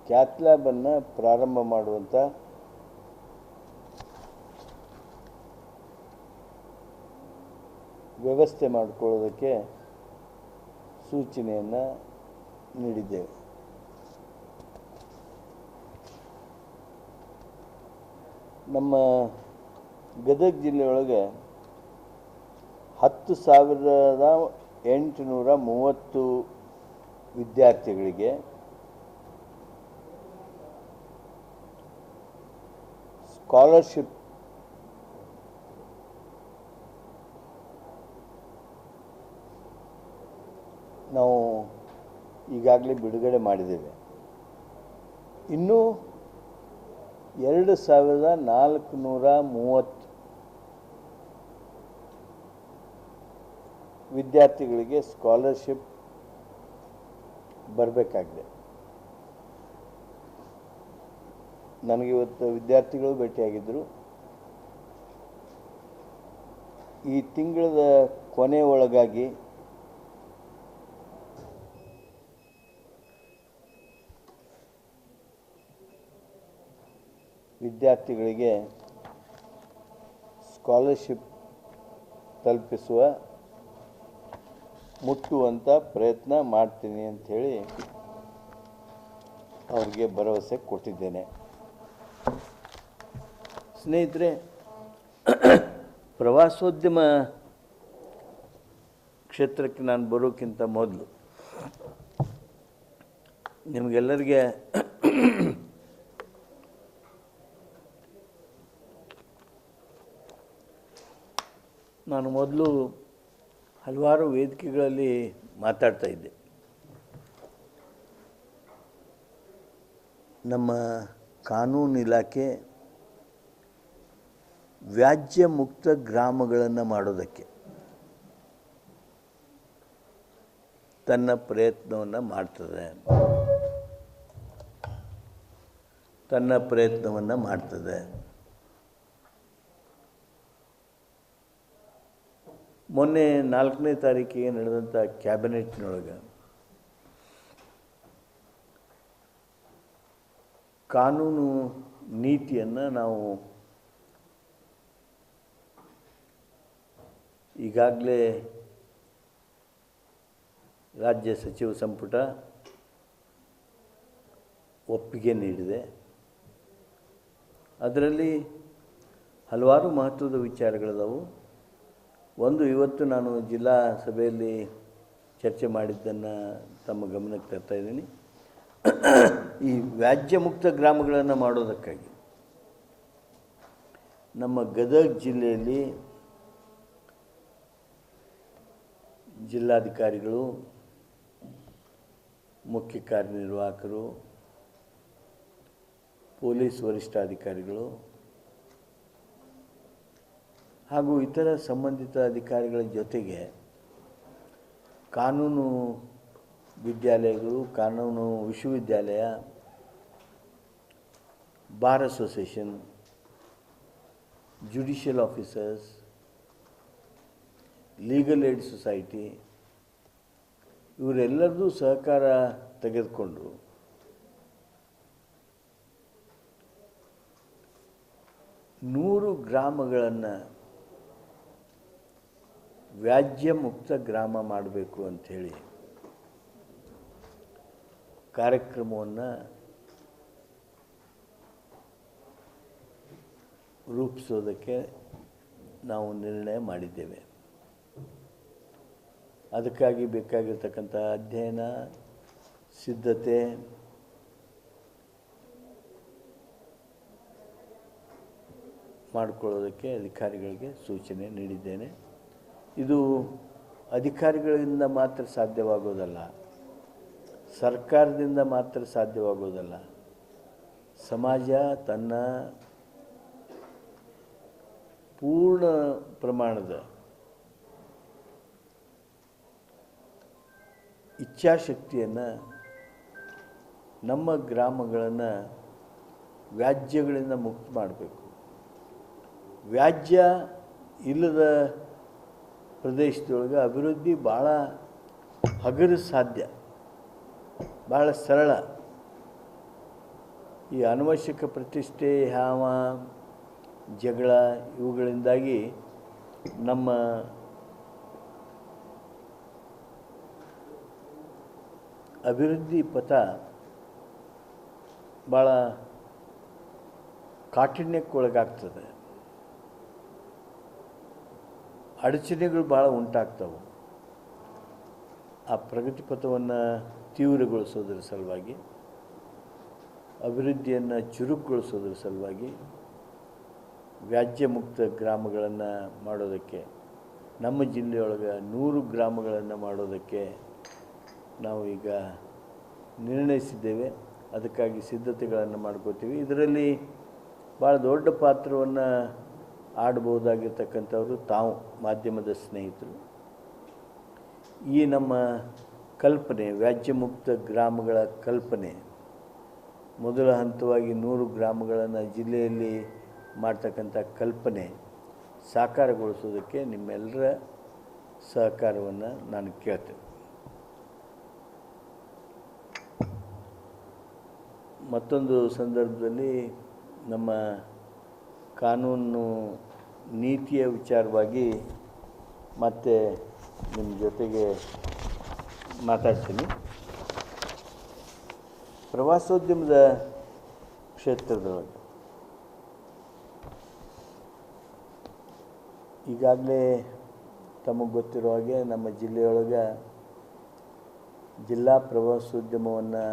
ಕ್ಯಾಥ್ ಲ್ಯಾಬನ್ನು ಪ್ರಾರಂಭ ಮಾಡುವಂಥ ವ್ಯವಸ್ಥೆ ಮಾಡಿಕೊಳ್ಳೋದಕ್ಕೆ ಸೂಚನೆಯನ್ನು ನೀಡಿದ್ದೇವೆ. ನಮ್ಮ ಗದಗ ಜಿಲ್ಲೆಯೊಳಗೆ 10,830 ವಿದ್ಯಾರ್ಥಿಗಳಿಗೆ ಸ್ಕಾಲರ್ಶಿಪ್ ನಾವು ಈಗಾಗಲೇ ಬಿಡುಗಡೆ ಮಾಡಿದ್ದೇವೆ. ಇನ್ನೂ 2,430 ವಿದ್ಯಾರ್ಥಿಗಳಿಗೆ ಸ್ಕಾಲರ್ಶಿಪ್ ಬರಬೇಕಾಗಿದೆ. ನನಗಿವತ್ತು ವಿದ್ಯಾರ್ಥಿಗಳು ಭೇಟಿಯಾಗಿದ್ದರು. ಈ ತಿಂಗಳ ಕೊನೆ ಒಳಗಾಗಿ ವಿದ್ಯಾರ್ಥಿಗಳಿಗೆ ಸ್ಕಾಲರ್ಶಿಪ್ ತಲುಪಿಸುವ ಮುಟ್ಟುವಂಥ ಪ್ರಯತ್ನ ಮಾಡ್ತೀನಿ ಅಂಥೇಳಿ ಅವ್ರಿಗೆ ಭರವಸೆ ಕೊಟ್ಟಿದ್ದೇನೆ. ಸ್ನೇಹಿತರೆ, ಪ್ರವಾಸೋದ್ಯಮ ಕ್ಷೇತ್ರಕ್ಕೆ ನಾನು ಬರೋಕ್ಕಿಂತ ಮೊದಲು ನಿಮಗೆಲ್ಲರಿಗೆ ನಾನು ಮೊದಲು ಹಲವಾರು ವೇದಿಕೆಗಳಲ್ಲಿ ಮಾತಾಡ್ತಾ ಇದ್ದೆ. ನಮ್ಮ ಕಾನೂನು ಇಲಾಖೆ ವ್ಯಾಜ್ಯ ಮುಕ್ತ ಗ್ರಾಮಗಳನ್ನು ಮಾಡೋದಕ್ಕೆ ತನ್ನ ಪ್ರಯತ್ನವನ್ನು ಮಾಡ್ತದೆ. ಮೊನ್ನೆ 4ನೇ ತಾರೀಕಿಗೆ ನಡೆದಂಥ ಕ್ಯಾಬಿನೆಟ್ನೊಳಗೆ ಕಾನೂನು ನೀತಿಯನ್ನು ನಾವು ಈಗಾಗಲೇ ರಾಜ್ಯ ಸಚಿವ ಸಂಪುಟ ಒಪ್ಪಿಗೆ ನೀಡಿದೆ. ಅದರಲ್ಲಿ ಹಲವಾರು ಮಹತ್ವದ ವಿಚಾರಗಳಿದಾವು. ಒಂದು, ಇವತ್ತು ನಾನು ಜಿಲ್ಲಾ ಸಭೆಯಲ್ಲಿ ಚರ್ಚೆ ಮಾಡಿದ್ದನ್ನು ತಮ್ಮ ಗಮನಕ್ಕೆ ತರ್ತಾ ಇದ್ದೀನಿ. ಈ ವ್ಯಾಜ್ಯ ಮುಕ್ತ ಗ್ರಾಮಗಳನ್ನು ಮಾಡೋದಕ್ಕಾಗಿ ನಮ್ಮ ಗದಗ ಜಿಲ್ಲೆಯಲ್ಲಿ ಜಿಲ್ಲಾಧಿಕಾರಿಗಳು, ಮುಖ್ಯ ಕಾರ್ಯನಿರ್ವಾಹಕರು, ಪೊಲೀಸ್ ವರಿಷ್ಠಾಧಿಕಾರಿಗಳು ಹಾಗೂ ಇತರ ಸಂಬಂಧಿತ ಅಧಿಕಾರಿಗಳ ಜೊತೆಗೆ ಕಾನೂನು ವಿದ್ಯಾಲಯಗಳು, ಕಾನೂನು ವಿಶ್ವವಿದ್ಯಾಲಯ, bar association, judicial officers, legal aid society ಇವರೆಲ್ಲರದ್ದು ಸಹಕಾರ ತೆಗೆದುಕೊಂಡು ನೂರು ಗ್ರಾಮಗಳನ್ನು ವ್ಯಾಜ್ಯ ಮುಕ್ತ ಗ್ರಾಮ ಮಾಡಬೇಕು ಅಂಥೇಳಿ ಕಾರ್ಯಕ್ರಮವನ್ನು ರೂಪಿಸೋದಕ್ಕೆ ನಾವು ನಿರ್ಣಯ ಮಾಡಿದ್ದೇವೆ. ಅದಕ್ಕಾಗಿ ಬೇಕಾಗಿರ್ತಕ್ಕಂಥ ಅಧ್ಯಯನ, ಸಿದ್ಧತೆ, ಮಾಡಿಕೊಳ್ಳೋದಕ್ಕೆ ಅಧಿಕಾರಿಗಳಿಗೆ ಸೂಚನೆ ನೀಡಿದ್ದೇನೆ. ಇದು ಅಧಿಕಾರಿಗಳಿಂದ ಮಾತ್ರ ಸಾಧ್ಯವಾಗೋದಲ್ಲ, ಸರ್ಕಾರದಿಂದ ಮಾತ್ರ ಸಾಧ್ಯವಾಗೋದಲ್ಲ. ಸಮಾಜ ತನ್ನ ಪೂರ್ಣ ಪ್ರಮಾಣದ ಇಚ್ಛಾಶಕ್ತಿಯನ್ನು ನಮ್ಮ ಗ್ರಾಮಗಳನ್ನು ವ್ಯಾಜ್ಯಗಳಿಂದ ಮುಕ್ತ ಮಾಡಬೇಕು. ವ್ಯಾಜ್ಯ ಇಲ್ಲದ ಪ್ರದೇಶದೊಳಗೆ ಅಭಿವೃದ್ಧಿ ಭಾಳ ಹಗುರ ಸಾಧ್ಯ, ಭಾಳ ಸರಳ. ಈ ಅನವಶ್ಯಕ ಪ್ರತಿಷ್ಠೆ, ಹಾವ, ಜಗಳ ಇವುಗಳಿಂದಾಗಿ ನಮ್ಮ ಅಭಿವೃದ್ಧಿ ಪಥ ಭಾಳ ಕಾಠಿಣ್ಯಕ್ಕೊಳಗಾಗ್ತದೆ. ಅಡಚಣೆಗಳು ಭಾಳ ಉಂಟಾಗ್ತವೆ. ಆ ಪ್ರಗತಿ ಪಥವನ್ನು ತೀವ್ರಗೊಳಿಸೋದ್ರ ಸಲುವಾಗಿ, ಅಭಿವೃದ್ಧಿಯನ್ನು ಚುರುಕುಗೊಳಿಸೋದ್ರ ಸಲುವಾಗಿ ವ್ಯಾಜ್ಯ ಮುಕ್ತ ಗ್ರಾಮಗಳನ್ನು ಮಾಡೋದಕ್ಕೆ, ನಮ್ಮ ಜಿಲ್ಲೆಯೊಳಗೆ 100 ಗ್ರಾಮಗಳನ್ನು ಮಾಡೋದಕ್ಕೆ ನಾವು ಈಗ ನಿರ್ಣಯಿಸಿದ್ದೇವೆ. ಅದಕ್ಕಾಗಿ ಸಿದ್ಧತೆಗಳನ್ನು ಮಾಡ್ಕೋತೀವಿ. ಇದರಲ್ಲಿ ಭಾಳ ದೊಡ್ಡ ಪಾತ್ರವನ್ನು ಆಡ್ಬೋದಾಗಿರ್ತಕ್ಕಂಥವರು ತಾವು ಮಾಧ್ಯಮದ ಸ್ನೇಹಿತರು. ಈ ನಮ್ಮ ಕಲ್ಪನೆ, ವ್ಯಾಜ್ಯ ಮುಕ್ತ ಗ್ರಾಮಗಳ ಕಲ್ಪನೆ, ಮೊದಲ ಹಂತವಾಗಿ 100 ಗ್ರಾಮಗಳನ್ನು ಜಿಲ್ಲೆಯಲ್ಲಿ ಮಾಡ್ತಕ್ಕಂಥ ಕಲ್ಪನೆ ಸಾಕಾರಗೊಳಿಸೋದಕ್ಕೆ ನಿಮ್ಮೆಲ್ಲರ ಸಹಕಾರವನ್ನು ನಾನು ಕೇಳ್ತೇನೆ. ಮತ್ತೊಂದು ಸಂದರ್ಭದಲ್ಲಿ ನಮ್ಮ ಕಾನೂನು ನೀತಿಯ ವಿಚಾರವಾಗಿ ಮತ್ತೆ ನಿಮ್ಮ ಜೊತೆಗೆ ಮಾತಾಡ್ತೀನಿ. ಪ್ರವಾಸೋದ್ಯಮದ ಕ್ಷೇತ್ರದೊಳಗೆ ಈಗಾಗಲೇ ತಮಗೆ ಗೊತ್ತಿರೋ ಹಾಗೆ ನಮ್ಮ ಜಿಲ್ಲೆಯೊಳಗೆ ಜಿಲ್ಲಾ ಪ್ರವಾಸೋದ್ಯಮವನ್ನು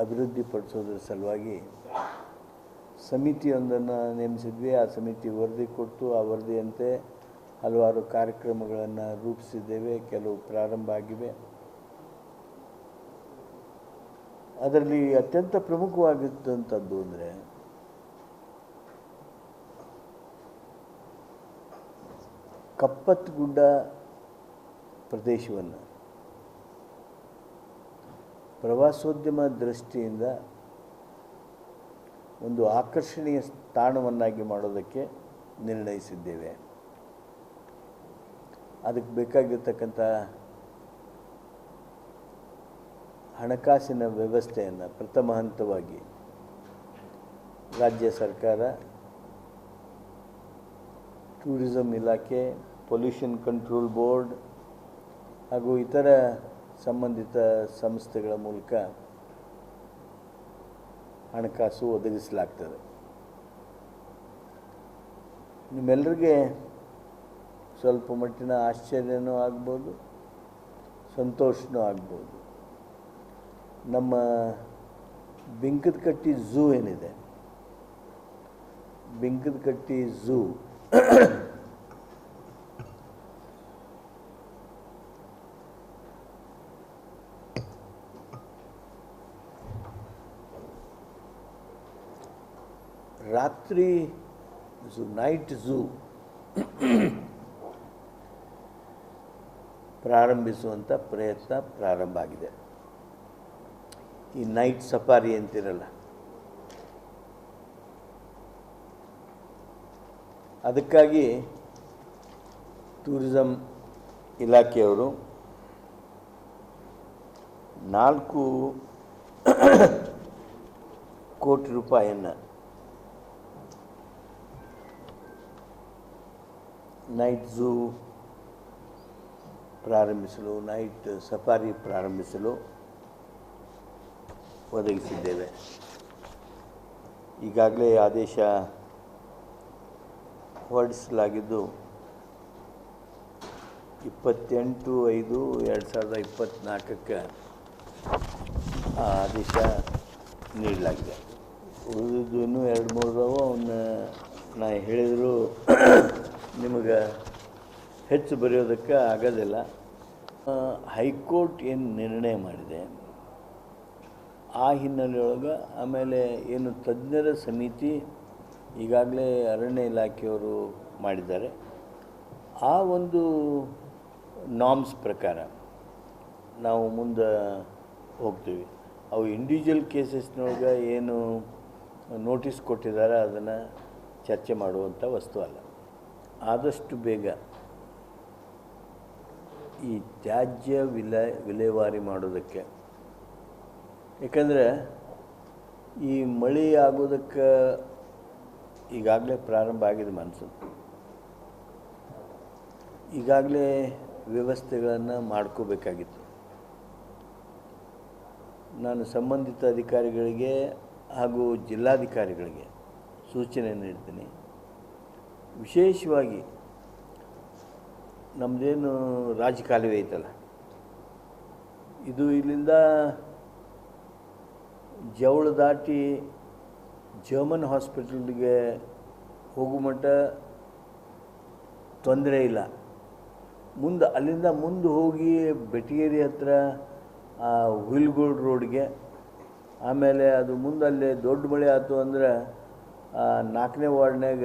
ಅಭಿವೃದ್ಧಿಪಡಿಸೋದ್ರ ಸಲುವಾಗಿ ಸಮಿತಿಯೊಂದನ್ನು ನೇಮಿಸಿದ್ವಿ. ಆ ಸಮಿತಿ ವರದಿ ಕೊಟ್ಟು ಆ ವರದಿಯಂತೆ ಹಲವಾರು ಕಾರ್ಯಕ್ರಮಗಳನ್ನು ರೂಪಿಸಿದ್ದೇವೆ. ಕೆಲವು ಪ್ರಾರಂಭ ಆಗಿವೆ. ಅದರಲ್ಲಿ ಅತ್ಯಂತ ಪ್ರಮುಖವಾಗಿದ್ದಂಥದ್ದು ಅಂದರೆ ಕಪ್ಪತ್ತಗುಡ್ಡ ಪ್ರದೇಶವನ್ನು ಪ್ರವಾಸೋದ್ಯಮ ದೃಷ್ಟಿಯಿಂದ ಒಂದು ಆಕರ್ಷಣೀಯ ತಾಣವನ್ನಾಗಿ ಮಾಡೋದಕ್ಕೆ ನಿರ್ಣಯಿಸಿದ್ದೇವೆ. ಅದಕ್ಕೆ ಬೇಕಾಗಿರ್ತಕ್ಕಂಥ ಹಣಕಾಸಿನ ವ್ಯವಸ್ಥೆಯನ್ನು ಪ್ರಥಮ ಹಂತವಾಗಿ ರಾಜ್ಯ ಸರ್ಕಾರ, ಟೂರಿಸಂ ಇಲಾಖೆ, ಪೊಲ್ಯೂಷನ್ ಕಂಟ್ರೋಲ್ ಬೋರ್ಡ್ ಹಾಗೂ ಇತರ ಸಂಬಂಧಿತ ಸಂಸ್ಥೆಗಳ ಮೂಲಕ ಹಣಕಾಸು ಒದಗಿಸಲಾಗ್ತದೆ. ನಿಮ್ಮೆಲ್ಲರಿಗೆ ಸ್ವಲ್ಪ ಮಟ್ಟಿನ ಆಶ್ಚರ್ಯನೂ ಆಗ್ಬೋದು, ಸಂತೋಷನೂ ಆಗ್ಬೋದು. ನಮ್ಮ ಬಿಂಕದಕಟ್ಟಿ ಝೂ ಏನಿದೆ, ಬಿಂಕದಕಟ್ಟಿ ಝೂ ರಾತ್ರಿ ನೈಟ್ ಝೂ ಪ್ರಾರಂಭಿಸುವಂಥ ಪ್ರಯತ್ನ ಪ್ರಾರಂಭ ಆಗಿದೆ. ಈ ನೈಟ್ ಸಫಾರಿ ಅಂತಿರಲ್ಲ, ಅದಕ್ಕಾಗಿ ಟೂರಿಸಂ ಇಲಾಖೆಯವರು 4 ಕೋಟಿ ರೂಪಾಯಿಯನ್ನು ನೈಟ್ ಝೂ ಪ್ರಾರಂಭಿಸಲು, ನೈಟ್ ಸಫಾರಿ ಪ್ರಾರಂಭಿಸಲು ಒದಗಿಸಿದ್ದೇವೆ. ಈಗಾಗಲೇ ಆದೇಶ ಹೊರಡಿಸಲಾಗಿದ್ದು 28/5/2024 ಆ ಆದೇಶ ನೀಡಲಾಗಿದೆ. ಉಳಿದಿದ್ದು ಇನ್ನೂ 2-3 ಅದಾವೆ. ಅವನ್ನ ನಾ ಹೇಳಿದರೂ ನಿಮಗೆ ಹೆಚ್ಚು ಬರೆಯೋದಕ್ಕೆ ಆಗೋದಿಲ್ಲ. ಹೈಕೋರ್ಟ್ ಏನು ನಿರ್ಣಯ ಮಾಡಿದೆ ಆ ಹಿನ್ನೆಲೆಯೊಳಗೆ, ಆಮೇಲೆ ಏನು ತಜ್ಞರ ಸಮಿತಿ ಈಗಾಗಲೇ ಅರಣ್ಯ ಇಲಾಖೆಯವರು ಮಾಡಿದ್ದಾರೆ, ಆ ಒಂದು ನಾರ್ಮ್ಸ್ ಪ್ರಕಾರ ನಾವು ಮುಂದೆ ಹೋಗ್ತೀವಿ. ಅವು ಇಂಡಿವಿಜುವಲ್ ಕೇಸಸ್ನೊಳಗೆ ಏನು ನೋಟಿಸ್ ಕೊಟ್ಟಿದ್ದಾರೆ ಅದನ್ನು ಚರ್ಚೆ ಮಾಡುವಂಥ ವಸ್ತು ಅಲ್ಲ. ಆದಷ್ಟು ಬೇಗ ಈ ತ್ಯಾಜ್ಯ ವಿಲೇವಾರಿ ಮಾಡೋದಕ್ಕೆ, ಏಕೆಂದರೆ ಈ ಮಳೆ ಆಗೋದಕ್ಕೆ ಈಗಾಗಲೇ ಪ್ರಾರಂಭ ಆಗಿದೆ ಅನ್ಸುತ್ತೆ. ಈಗಾಗಲೇ ವ್ಯವಸ್ಥೆಗಳನ್ನು ಮಾಡ್ಕೋಬೇಕಾಗಿತ್ತು. ನಾನು ಸಂಬಂಧಿತ ಅಧಿಕಾರಿಗಳಿಗೆ ಹಾಗೂ ಜಿಲ್ಲಾಧಿಕಾರಿಗಳಿಗೆ ಸೂಚನೆ ನೀಡ್ತೀನಿ. ವಿಶೇಷವಾಗಿ ನಮ್ಮದೇನು ರಾಜಕಾಲುವೆ ಐತಲ್ಲ, ಇದು ಇಲ್ಲಿಂದ ಜವಳ ದಾಟಿ ಜರ್ಮನ್ ಹಾಸ್ಪಿಟಲ್ಗೆ ಹೋಗೋ ಮಟ್ಟ ತೊಂದರೆ ಇಲ್ಲ. ಅಲ್ಲಿಂದ ಮುಂದೆ ಹೋಗಿ ಬೆಟಗೇರಿ ಹತ್ರ ಹುಲ್ಗೋಡ್ ರೋಡ್ಗೆ, ಆಮೇಲೆ ಅದು ಮುಂದೆ ಅಲ್ಲೇ ದೊಡ್ಡ ಮಳೆ ಆಯ್ತು ಅಂದ್ರೆ 4ನೇ ವಾರ್ಡ್ನಾಗ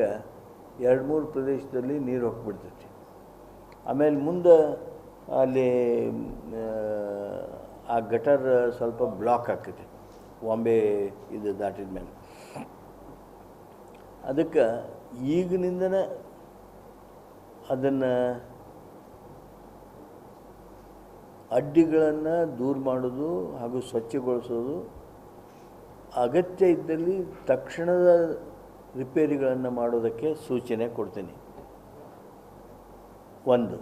2-3 ಪ್ರದೇಶದಲ್ಲಿ ನೀರು ಹೋಗ್ಬಿಡ್ತೈತಿ. ಆಮೇಲೆ ಮುಂದೆ ಅಲ್ಲಿ ಆ ಗಟರ್ ಸ್ವಲ್ಪ ಬ್ಲಾಕ್ ಆಗ್ತೈತಿ ಬಾಂಬೆ ಇದು ದಾಟಿದ ಮೇಲೆ. ಅದಕ್ಕೆ ಈಗಿನಿಂದನೇ ಅದನ್ನು ಅಡ್ಡಿಗಳನ್ನು ದೂರ ಮಾಡೋದು ಹಾಗೂ ಸ್ವಚ್ಛಗೊಳಿಸೋದು, ಅಗತ್ಯ ಇದ್ದಲ್ಲಿ ತಕ್ಷಣದ ರಿಪೇರಿಗಳನ್ನು ಮಾಡೋದಕ್ಕೆ ಸೂಚನೆ ಕೊಡ್ತೀನಿ. ಒಂದು,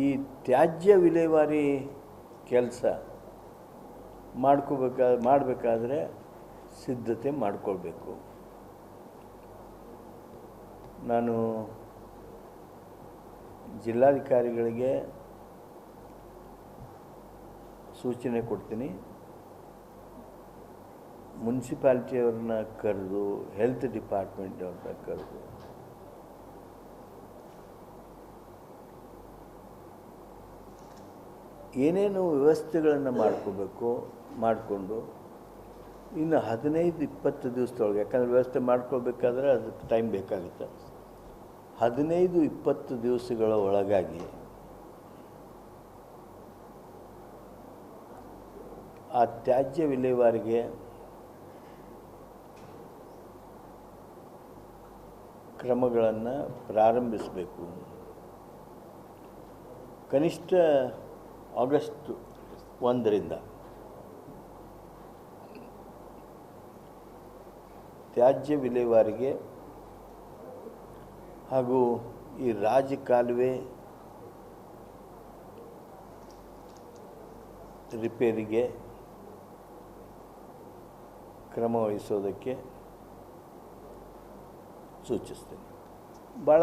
ಈ ತ್ಯಾಜ್ಯ ವಿಲೇವಾರಿ ಕೆಲಸ ಮಾಡಬೇಕಾದ್ರೆ ಸಿದ್ಧತೆ ಮಾಡಿಕೊಳ್ಬೇಕು. ನಾನು ಜಿಲ್ಲಾಧಿಕಾರಿಗಳಿಗೆ ಸೂಚನೆ ಕೊಡ್ತೀನಿ, ಮುನ್ಸಿಪಾಲ್ಟಿಯವ್ರನ್ನ ಕರೆದು, ಹೆಲ್ತ್ ಡಿಪಾರ್ಟ್ಮೆಂಟವ್ರನ್ನ ಕರೆದು ಏನೇನು ವ್ಯವಸ್ಥೆಗಳನ್ನು ಮಾಡ್ಕೋಬೇಕು ಮಾಡಿಕೊಂಡು ಇನ್ನು 15-20 ದಿವಸದೊಳಗೆ, ಯಾಕಂದರೆ ವ್ಯವಸ್ಥೆ ಮಾಡ್ಕೋಬೇಕಾದ್ರೆ ಅದಕ್ಕೆ ಟೈಮ್ ಬೇಕಾಗುತ್ತೆ, 15-20 ದಿವಸಗಳ ಒಳಗಾಗಿ ಆ ತ್ಯಾಜ್ಯ ವಿಲೇವಾರಿಗೆ ಕ್ರಮಗಳನ್ನು ಪ್ರಾರಂಭಿಸಬೇಕು. ಕನಿಷ್ಠ ಆಗಸ್ಟ್ 1ರಿಂದ ತ್ಯಾಜ್ಯ ವಿಲೇವಾರಿಗೆ ಹಾಗೂ ಈ ರಾಜಕಾಲುವೆ ರಿಪೇರಿಗೆ ಕ್ರಮ ವಹಿಸೋದಕ್ಕೆ ಸೂಚಿಸ್ತೇನೆ. ಭಾಳ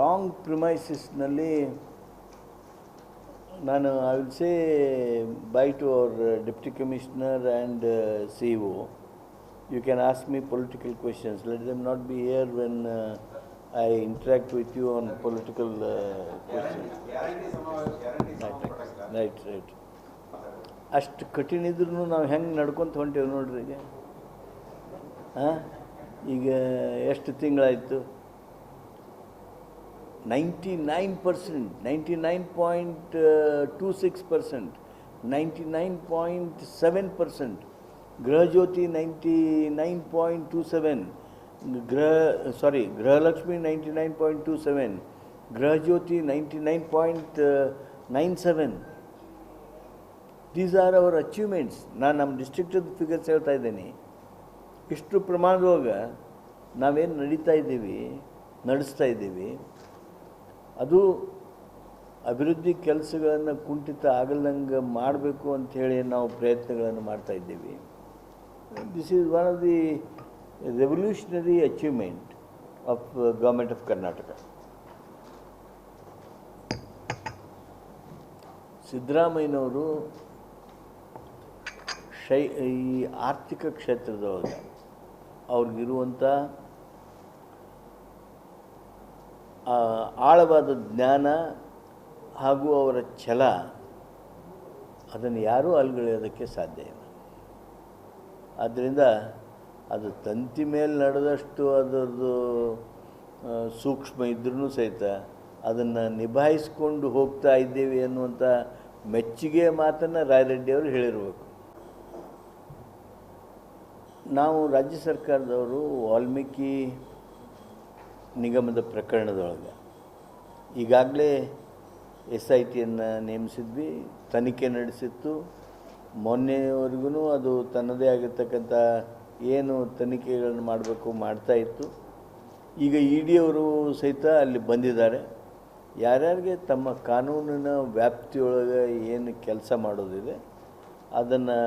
ರಾಂಗ್ ಪ್ರಿಮೈಸಿಸ್ನಲ್ಲಿ ನಾನು I will say bye to our deputy commissioner and CEO, you can ask me political questions. Let them not be here when I interact with you on political questions. Right. ಅಷ್ಟು ಕಠಿಣ ಇದ್ರೂ ನಾವು ಹೆಂಗೆ ನಡ್ಕೊತ ಹೊಂಟೇವೆ ನೋಡ್ರಿ. ಈಗ ಎಷ್ಟು ತಿಂಗಳಾಯಿತು? 99%, 99.26%, 99.7%, Gruha Jyothi 99.27, Gruha Lakshmi 99.27, Gruha Jyothi 99.97. These are our achievements. ನಾನು ನಮ್ಮ ಡಿಸ್ಟ್ರಿಕ್ಟದ ಫಿಗರ್ಸ್ ಹೇಳ್ತಾ ಇದ್ದೀನಿ. ಇಷ್ಟು ಪ್ರಮಾಣದೊಳಗೆ ನಾವೇನು ನಡೆಸ್ತಾ ಇದ್ದೀವಿ ಅದು ಅಭಿವೃದ್ಧಿ ಕೆಲಸಗಳನ್ನು ಕುಂಠಿತ ಆಗಲ್ದಂಗೆ ಮಾಡಬೇಕು ಅಂಥೇಳಿ ನಾವು ಪ್ರಯತ್ನಗಳನ್ನು ಮಾಡ್ತಾ ಇದ್ದೀವಿ. This is one of the revolutionary achievement of government of Karnataka. ಸಿದ್ದರಾಮಯ್ಯನವರು ಈ ಆರ್ಥಿಕ ಕ್ಷೇತ್ರದೊಳಗೆ ಅವ್ರಿಗಿರುವಂಥ ಆಳವಾದ ಜ್ಞಾನ ಹಾಗೂ ಅವರ ಛಲ, ಅದನ್ನು ಯಾರೂ ಅಲ್ಗಳೆಯೋದಕ್ಕೆ ಸಾಧ್ಯ ಇಲ್ಲ. ಆದ್ದರಿಂದ ಅದು ತಂತಿ ಮೇಲೆ ನಡೆದಷ್ಟು ಅದರದ್ದು ಸೂಕ್ಷ್ಮ ಇದ್ರೂ ಸಹಿತ ಅದನ್ನು ನಿಭಾಯಿಸ್ಕೊಂಡು ಹೋಗ್ತಾ ಇದ್ದೇವೆ ಅನ್ನುವಂಥ ಮೆಚ್ಚುಗೆ ಮಾತನ್ನು ರಾಯರೆಡ್ಡಿಯವರು ಹೇಳಿರಬೇಕು. ನಾವು ರಾಜ್ಯ ಸರ್ಕಾರದವರು ವಾಲ್ಮೀಕಿ ನಿಗಮದ ಪ್ರಕರಣದೊಳಗೆ ಈಗಾಗಲೇ SITಯನ್ನು ನೇಮಿಸಿದ್ವಿ, ತನಿಖೆ ನಡೆಸಿತ್ತು. ಮೊನ್ನೆವರೆಗೂ ಅದು ತನ್ನದೇ ಆಗಿರ್ತಕ್ಕಂಥ ಏನು ತನಿಖೆಗಳನ್ನು ಮಾಡಬೇಕು ಮಾಡ್ತಾಯಿತ್ತು. ಈಗ ED ಅವರು ಸಹಿತ ಅಲ್ಲಿ ಬಂದಿದ್ದಾರೆ. ಯಾರ್ಯಾರಿಗೆ ತಮ್ಮ ಕಾನೂನಿನ ವ್ಯಾಪ್ತಿಯೊಳಗೆ ಏನು ಕೆಲಸ ಮಾಡೋದಿದೆ ಅದನ್ನು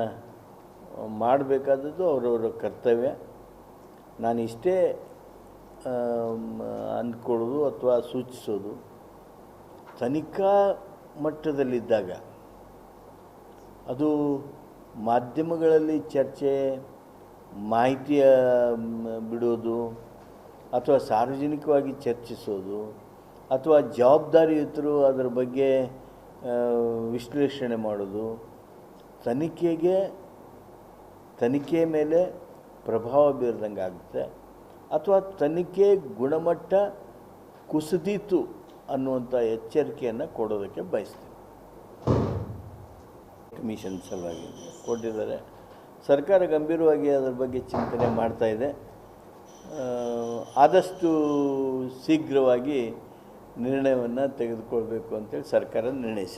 ಮಾಡಬೇಕಾದದ್ದು ಅವರವರ ಕರ್ತವ್ಯ. ನಾನು ಇಷ್ಟೇ ಅಂದ್ಕೊಳ್ಳೋದು ಅಥವಾ ಸೂಚಿಸೋದು, ತನಿಖಾ ಮಟ್ಟದಲ್ಲಿದ್ದಾಗ ಅದು ಮಾಧ್ಯಮಗಳಲ್ಲಿ ಚರ್ಚೆ, ಮಾಹಿತಿಯ ಬಿಡೋದು ಅಥವಾ ಸಾರ್ವಜನಿಕವಾಗಿ ಚರ್ಚಿಸೋದು ಅಥವಾ ಜವಾಬ್ದಾರಿಯುತರು ಅದರ ಬಗ್ಗೆ ವಿಶ್ಲೇಷಣೆ ಮಾಡೋದು ತನಿಖೆ ಮೇಲೆ ಪ್ರಭಾವ ಬೀರದಂಗೆ ಆಗುತ್ತೆ ಅಥವಾ ತನಿಖೆ ಗುಣಮಟ್ಟ ಕುಸಿದೀತು ಅನ್ನುವಂಥ ಎಚ್ಚರಿಕೆಯನ್ನು ಕೊಡೋದಕ್ಕೆ ಬಯಸ್ತೀವಿ. ಕಮಿಷನ್ ಸಲುವಾಗಿ ಕೊಟ್ಟಿದ್ದಾರೆ. ಸರ್ಕಾರ ಗಂಭೀರವಾಗಿ ಅದರ ಬಗ್ಗೆ ಚಿಂತನೆ ಮಾಡ್ತಾ ಇದೆ. ಆದಷ್ಟು ಶೀಘ್ರವಾಗಿ ನಿರ್ಣಯವನ್ನು ತೆಗೆದುಕೊಳ್ಬೇಕು ಅಂತೇಳಿ ಸರ್ಕಾರ ನಿರ್ಣಯಿಸಿದೆ.